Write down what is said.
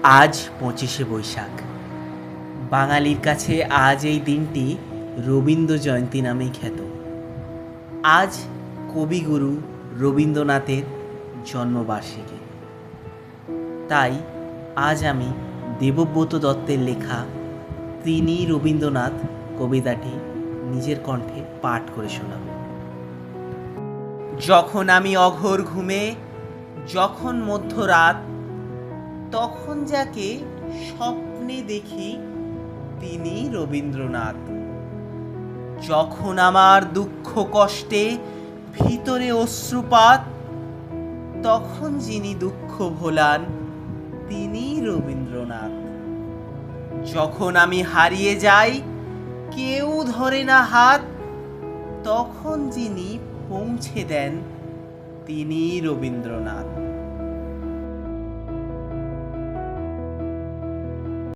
আজ ২৫শে বৈশাখ। বাঙালির কাছে আজ এই দিনটি রবীন্দ্র জয়ন্তী নামেই খ্যাত। আজ কবিগুরু রবীন্দ্রনাথের জন্মবার্ষিকী। তাই আজ আমি দেবব্রত দত্তের লেখা তিনি রবীন্দ্রনাথ কবিতাটি নিজের কণ্ঠে পাঠ করে শোনাব। যখন আমি অঘোর ঘুমে, যখন মধ্যরাত, তখন যাকে স্বপ্নে দেখি তিনি রবীন্দ্রনাথ। যখন আমার দুঃখ কষ্টে ভিতরে অশ্রুপাত, তখন যিনি দুঃখ ভোলান তিনি রবীন্দ্রনাথ। যখন আমি হারিয়ে যাই, কেউ ধরে না হাত, তখন যিনি পৌঁছে দেন তিনি রবীন্দ্রনাথ।